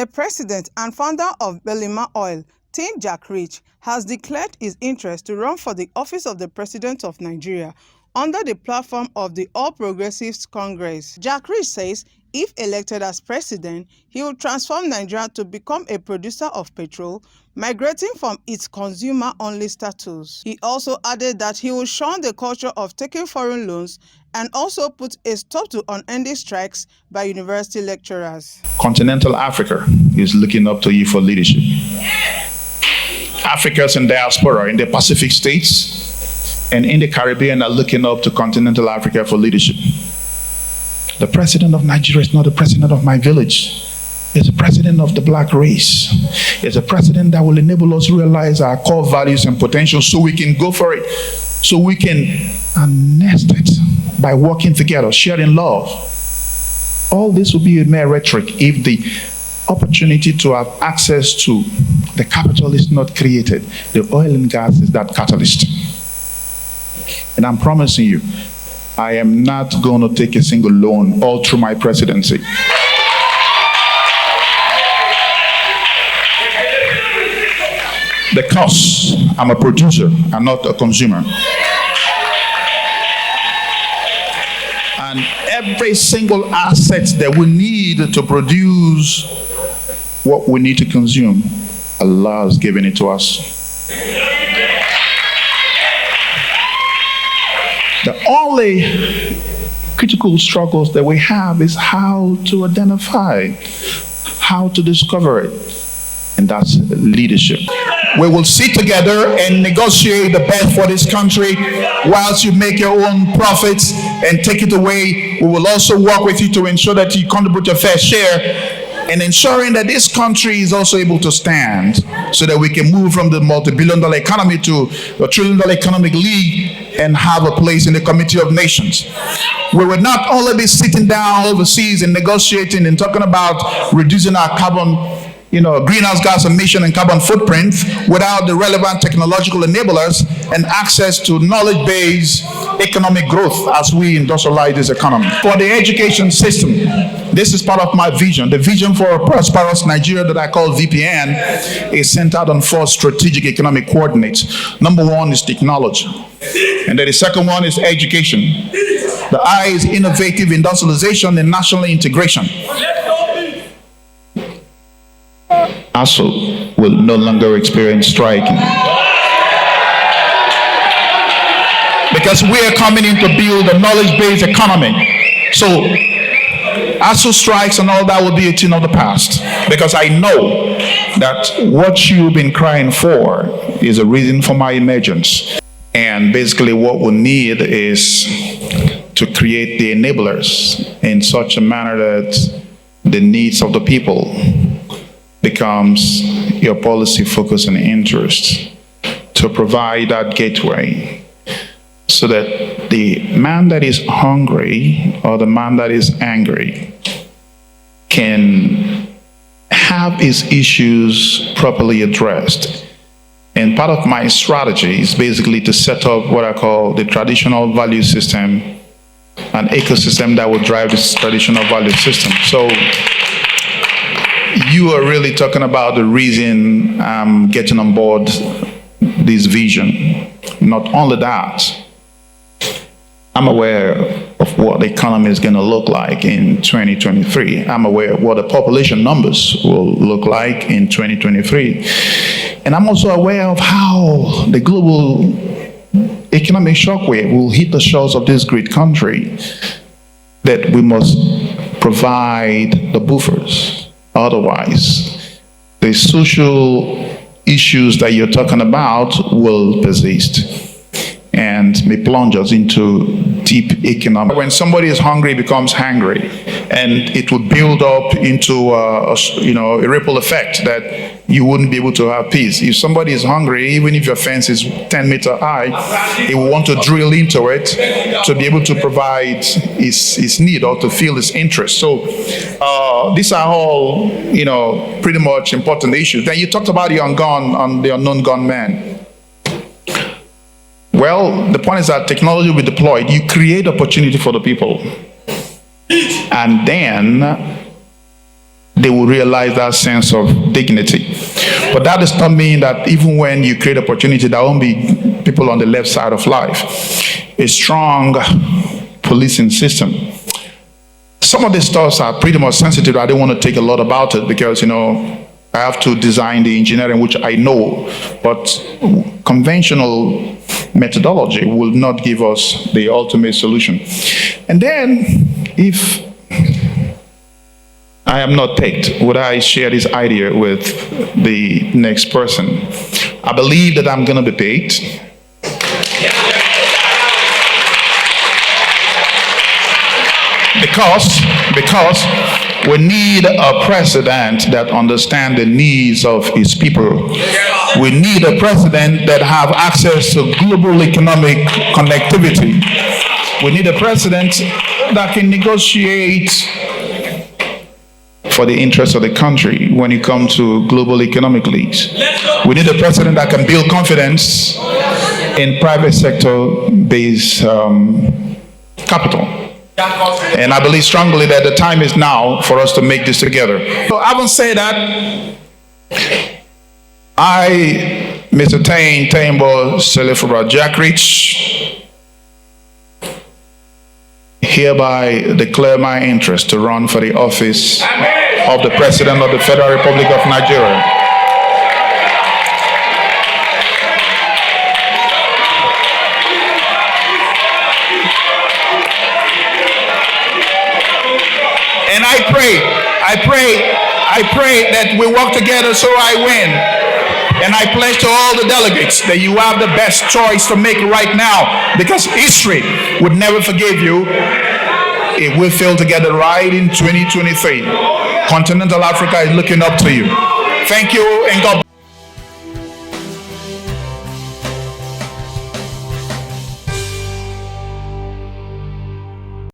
The president and founder of Belema Oil, Tein Jack-Rich, has declared his interest to run for the office of the President of Nigeria under the platform of the All Progressives Congress. Jack-Rich says if elected as president, he will transform Nigeria to become a producer of petrol, migrating from its consumer-only status. He also added that he will shun the culture of taking foreign loans and also put a stop to unending strikes by university lecturers. Continental Africa is looking up to you for leadership. Africans in diaspora in the Pacific states and in the Caribbean are looking up to continental Africa for leadership. The president of Nigeria is not the president of my village. It's the president of the black race. It's a president that will enable us to realize our core values and potential so we can go for it, so we can nest it by working together, sharing love. All this will be a mere rhetoric if the opportunity to have access to the capital is not created. The oil and gas is that catalyst. And I'm promising you, I am not going to take a single loan all through my presidency. Because I'm a producer and not a consumer. And every single asset that we need to produce what we need to consume, Allah has given it to us. The only critical struggles that we have is how to identify, how to discover it, and that's leadership. We will sit together and negotiate the best for this country whilst you make your own profits and take it away. We will also work with you to ensure that you contribute your fair share and ensuring that this country is also able to stand so that we can move from the multi-billion-dollar economy to a trillion-dollar economic league and have a place in the Committee of Nations. We will not only be sitting down overseas and negotiating and talking about reducing our carbon, greenhouse gas emission and carbon footprint without the relevant technological enablers and access to knowledge-based economic growth as we industrialize this economy. For the education system, this is part of my vision. The vision for a prosperous Nigeria that I call VPN is centered on 4 strategic economic coordinates. Number 1 is technology. And then the second one is education. The I is innovative industrialization and national integration. ASU will no longer experience striking. Because we are coming in to build a knowledge-based economy. So ASU strikes and all that will be a thing of the past. Because I know that what you've been crying for is a reason for my emergence. And basically what we need is to create the enablers in such a manner that the needs of the people becomes your policy focus and interest, to provide that gateway so that the man that is hungry or the man that is angry can have his issues properly addressed. And part of my strategy is basically to set up what I call the traditional value system, an ecosystem that will drive this traditional value system. So you are really talking about the reason I'm getting on board this vision. Not only that, I'm aware of what the economy is going to look like in 2023. I'm aware of what the population numbers will look like in 2023. And I'm also aware of how the global economic shockwave will hit the shores of this great country, that we must provide the buffers. Otherwise, the social issues that you're talking about will persist and may plunge us into deep economic. When somebody is hungry, it becomes hangry, and it will build up into a ripple effect that you wouldn't be able to have peace. If somebody is hungry, even if your fence is 10 meters high, he will want to drill into it to be able to provide his need or to feel his interest. So these are all, pretty much important issues. Then you talked about the unknown gunman. Well, the point is that technology will be deployed. You create opportunity for the people. And then they will realize that sense of dignity. But that does not mean that even when you create opportunity, there won't be people on the left side of life. A strong policing system. Some of these stuff are pretty much sensitive. I don't want to take a lot about it because, I have to design the engineering, which I know, but conventional methodology will not give us the ultimate solution. And then, if I am not picked, would I share this idea with the next person? I believe that I'm going to be picked. Because we need a president that understands the needs of his people. We need a president that have access to global economic connectivity. We need a president that can negotiate for the interest of the country when it comes to global economic leads. We need a president that can build confidence in private sector based capital. And I believe strongly that the time is now for us to make this together. So I will say that I, Mr. Tein Jack-Rich, hereby declare my interest to run for the office of the President of the Federal Republic of Nigeria. And I pray that we work together so I win. And I pledge to all the delegates that you have the best choice to make right now, because history would never forgive you if we fail to get it right in 2023. Continental Africa is looking up to you. Thank you and God bless.